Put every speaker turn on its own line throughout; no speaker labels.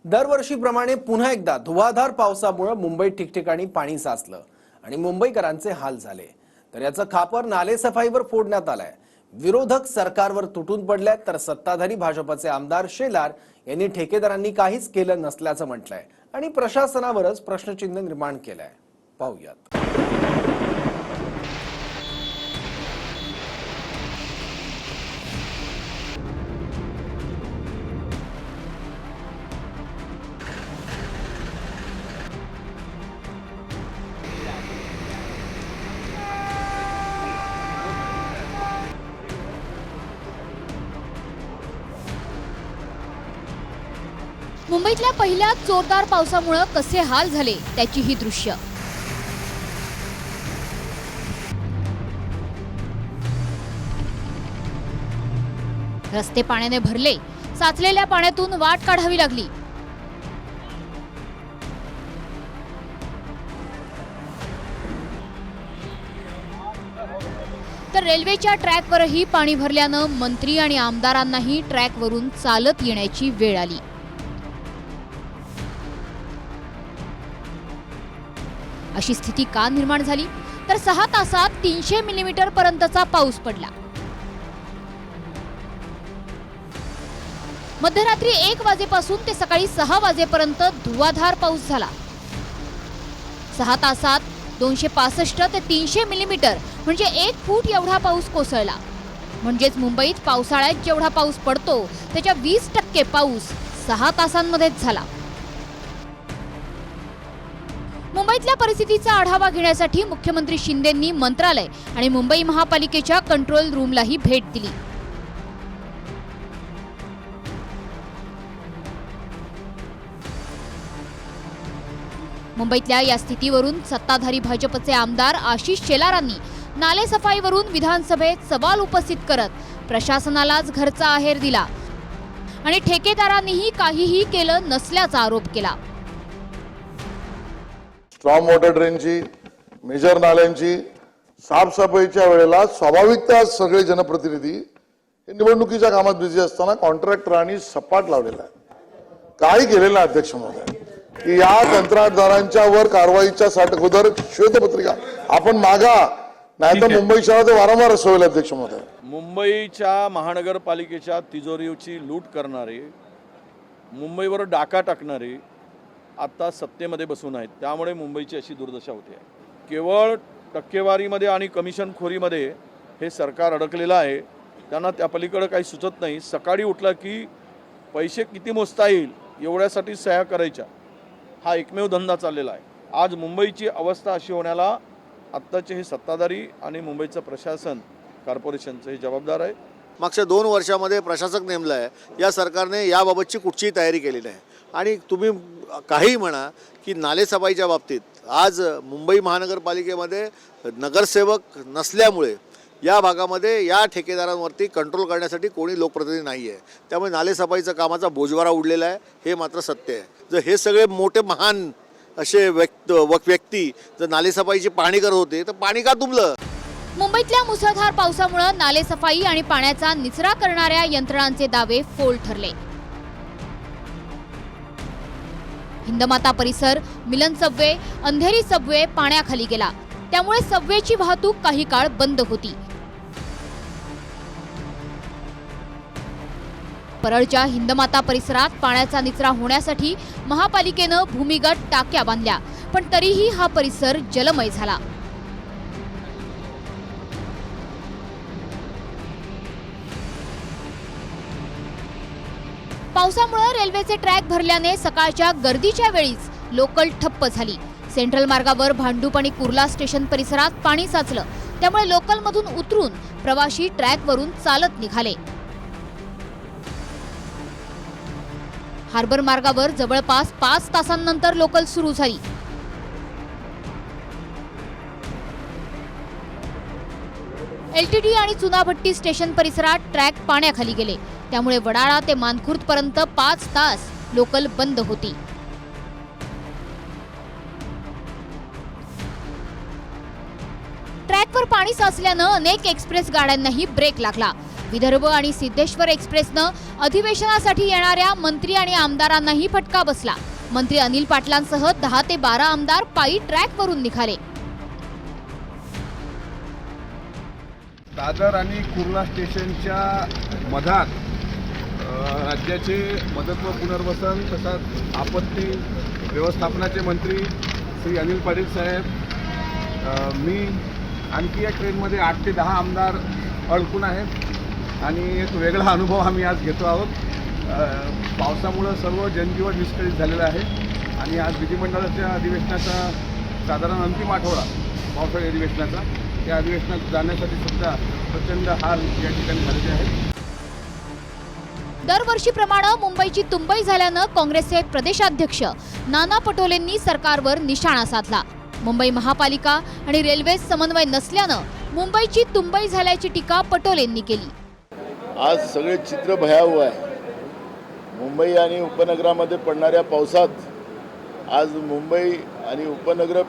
दरवर्षीप्रमाणे पुन्हा एकदा धुवाधार पावसामुळे मुंबईत ठिकठिकाणी पाणी साचलं आणि मुंबईकरांचे हाल झाले। तर याचं खापर नालेसफाईवर फोडण्यात आलंय। विरोधक सरकारवर तुटून पडले तर सत्ताधारी भाजपचे आमदार शेलार यांनी ठेकेदारांनी काहीच केलं नसल्याचं म्हटलंय आणि प्रशासनावरच प्रश्नचिन्ह निर्माण केलंय। पाहूयात।
मुंबईतल्या पहिल्या जोरदार पावसामुळे कसे हाल झाले त्याची ही दृश्य। रस्ते पाण्याने भरले, साचलेल्या पाण्यातून वाट काढावी लागली। तर रेल्वेच्या ट्रॅकवरही पाणी भरल्यानं मंत्री आणि आमदारांनाही ट्रॅकवरून चालत येण्याची वेळ आली। अशी स्थिती का निर्माण झाली तर 6 तासात 300 मिलीमीटर पर्यंतचा पाऊस पडला। मध्यरात्री 1 वाजेपासून ते सकाळी 6 वाजेपर्यंत धुवाधार पाऊस झाला। 6 तासात 265 ते 300 मिलीमीटर म्हणजे 1 फूट एवढा पाऊस कोसळला। म्हणजेच मुंबईत पावसाळ्यात जेवढा पाऊस पडतो त्याच्या 20% पाऊस 6 तासांमध्येच झाला। मुंबईतल्या परिस्थितीचा आढावा घेण्यासाठी मुख्यमंत्री शिंदेंनी मंत्रालय आणि मुंबई महापालिकेच्या कंट्रोल रूमलाही भेट दिली। मुंबईतल्या या स्थितीवरून सत्ताधारी भाजपचे आमदार आशिष शेलारांनी नालेसफाईवरून विधानसभेत सवाल उपस्थित करत प्रशासनालाच घरचा आहेर दिला आणि ठेकेदारांनीही काहीही केलं नसल्याचा आरोप केला।
स्ट्रॉंग वॉटर ड्रेनची, मेजर नाल्यांची साफसफाईच्या वेळेला स्वाभाविकता सगळे जनप्रतिनिधी हे निवडणुकीच्या कामात बिझी असताना कॉन्ट्रॅक्टरांनी सपाट लावलेला आहे। काही केलेलं नाही अध्यक्ष महोदय की या कंत्राटदारांच्या वर कारवाईच्या अगोदर श्वेतपत्रिका आपण मागा, नाहीतर मुंबई शहरात वारंवार असं होईल अध्यक्ष महोदय।
मुंबईच्या महानगरपालिकेच्या तिजोरीची लूट करणारे, मुंबईवर डाका टाकणारे आता सत्तेमध्ये बसून आहेत। त्यामुळे मुंबईची अशी दुर्दशा होते। केवळ टक्केवारीमध्ये आणि कमिशनखोरीमध्ये हे सरकार अडकलेलं आहे। त्यांना त्या पलीकडे काही सुचत नाही। सकाळी उठला की पैसे किती मोजता येईल एवढ्यासाठी सह्या करायच्या, हा एकमेव धंदा चाललेला आहे। आज मुंबईची अवस्था अशी होण्याला आत्ताचे हे सत्ताधारी आणि मुंबईचं प्रशासन, कॉर्पोरेशनचं हे जबाबदार आहे।
मागच्या 2 वर्षामध्ये प्रशासक नेमला आहे। या सरकारने याबाबतची कुठचीही तयारी केली नाही आणि तुम्ही काही म्हणा की नालेसफाईच्या बाबतीत आज मुंबई महानगरपालिकेमध्ये नगरसेवक नसल्यामुळे या भागामध्ये या ठेकेदारांवरती कंट्रोल करण्यासाठी कोणी लोकप्रतिनिधी नाही आहे। त्यामुळे नालेसफाईचा कामाचा बोजवारा उडलेला आहे, हे मात्र सत्य आहे। जर हे सगळे मोठे महान असे व्यक्ती जर नालेसफाईची पाहणी करत होते तर पाणी का तुंबलं?
मुंबईतल्या मुसळधार पावसामुळे नालेसफाई आणि पाण्याचा निचरा करणाऱ्या यंत्रणांचे दावे फोल ठरले। हिंदमाता परिसर, मिलन सबवे, अंधेरी सबवे पाण्याखाली गेला। त्यामुळे सबवेची वाहतूक काही काळ बंद होती। परळच्या हिंदमाता परिसरात पाण्याचा निचरा होण्यासाठी महापालिकेनं भूमिगत टाक्या बांधल्या, पण तरीही हा परिसर जलमय झाला। पावसामुळे रेल्वेचे ट्रॅक भरल्याने सकाळच्या गर्दीच्या वेळीच लोकल ठप्प झाली। सेंट्रल मार्गावर भांडूप आणि कुर्ला स्टेशन परिसरात पाणी साचलं। त्यामुळे लोकलमधून उतरून प्रवासी ट्रॅकवरून चालत निघाले। हार्बर मार्गावर जवळपास 5 तासांनंतर लोकल सुरू झाली। एलटीडी आणि चुनाभट्टी स्टेशन परिसरात ट्रॅक पाण्याखाली गेले। त्यामुळे वडाळा ते मानखुर्द पर्यंत 5 तास लोकल बंद होती। ट्रॅकवर पाणी साचल्यानं अनेक एक्सप्रेस गाड्यांनाही ब्रेक लागला। विदर्भ आणि सिद्धेश्वर एक्सप्रेसनं अधिवेशनासाठी येणाऱ्या मंत्री आणि आमदारांनाही फटका बसला. मंत्री अनिल पाटलांसह 10 ते 12 आमदार पायी ट्रॅकवरून निघाले.
दादर आणि कुर्ला स्टेशनच्या मधात राज्याचे मदत व पुनर्वसन तसंच आपत्ती व्यवस्थापनाचे मंत्री श्री अनिल पाटील साहेब, मी आणखी या ट्रेनमध्ये 8 ते 10 आमदार अडकून आहेत आणि एक वेगळा अनुभव आम्ही आज घेतो आहोत. पावसामुळं सर्व जनजीवन विस्कळीत झालेलं आहे आणि आज विधिमंडळाच्या अधिवेशनाचा साधारण अंतिम आठवडा पावसाळी अधिवेशनाचा, त्या अधिवेशनात जाण्यासाठी सुद्धा प्रचंड हाल या ठिकाणी झालेले आहेत.
दरवर्षीप्रमाणे मुंबईची तुंबई झाल्यानं काँग्रेसचे प्रदेशाध्यक्ष नाना पटोलेंनी सरकारवर निशाणा साधला. मुंबई महापालिका आणि रेल्वे समन्वय नसल्यानं मुंबईची तुंबई झाल्याची टीका पटोलेंनी केली.
आज सगळे चित्र भयावह आहे. मुंबई आणि उपनगरामध्ये पडणाऱ्या पावसात आज मुंबई आणि उपनगर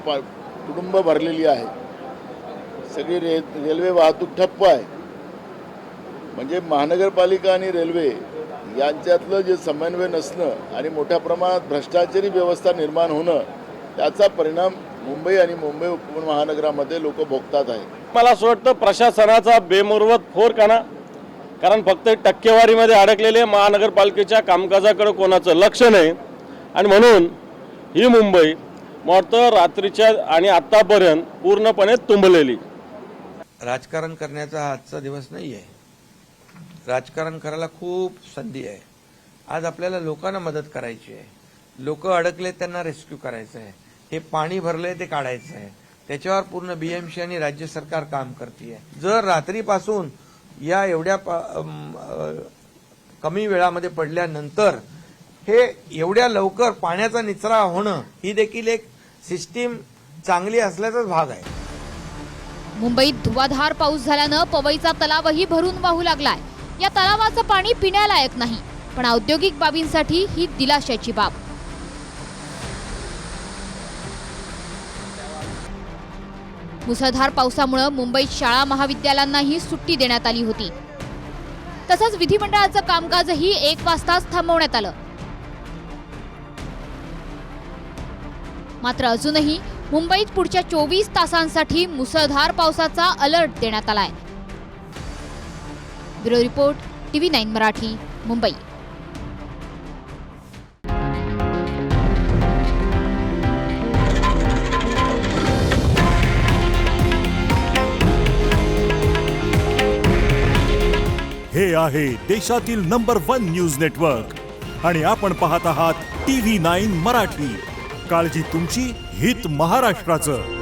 कुटुंब भरलेली आहे. सगळी रेल्वे वाहतूक ठप्प आहे. म्हणजे महानगरपालिका आणि रेल्वे यांच्यातलं जे समन्वय नसणं आणि मोठ्या प्रमाणात भ्रष्टाचारी व्यवस्था निर्माण होणं, त्याचा परिणाम मुंबई आणि मुंबई उपमहानगरामध्ये लोक भोगतात आहे.
मला असं वाटतं प्रशासनाचा बेमुरवत फोरकाना, कारण फक्त टक्केवारीमध्ये अडकलेले महानगरपालिकेच्या कामकाजाकडे कोणाचं लक्ष नाही आणि म्हणून ही मुंबई वाटतं रात्रीच्या आणि आत्तापर्यंत पूर्णपणे तुंबलेली.
राजकारण करण्याचा आजचा दिवस नाही आहे. राजकारण करायला खूप संधी आहे. आज आपल्याला लोकांना मदत करायची आहे. लोक अडकले त्यांना रेस्क्यू करायचं आहे. हे पाणी भरलंय ते काढायचं आहे. त्याच्यावर पूर्ण बीएमसी आणि राज्य सरकार काम करते. जर रात्रीपासून या एवढ्या कमी वेळामध्ये पडल्यानंतर हे एवढ्या लवकर पाण्याचा निचरा होणं ही देखील एक सिस्टीम चांगली असल्याचाच भाग आहे.
मुंबईत धुवाधार पाऊस झाल्यानं पवईचा तलावही भरून वाहू लागलाय. या तलावाचं पाणी पिण्यालायक नाही, पण औद्योगिक बाबींसाठी ही दिलाशाची बाब. मुसळधार पावसामुळे मुंबईत शाळा महाविद्यालयांनाही सुट्टी देण्यात आली होती. तसंच विधिमंडळाचं कामकाजही 1 वाजताच थांबवण्यात आलं. मात्र अजूनही मुंबईत पुढच्या 24 तासांसाठी मुसळधार पावसाचा अलर्ट देण्यात आलाय. Bureau report, TV9 Marathi, Mumbai.
हे आहे देशातील नंबर 1 न्यूज नेटवर्क आणि आपण पाहत आहात TV9 मराठी. काळजी तुमची, हित महाराष्ट्राचं.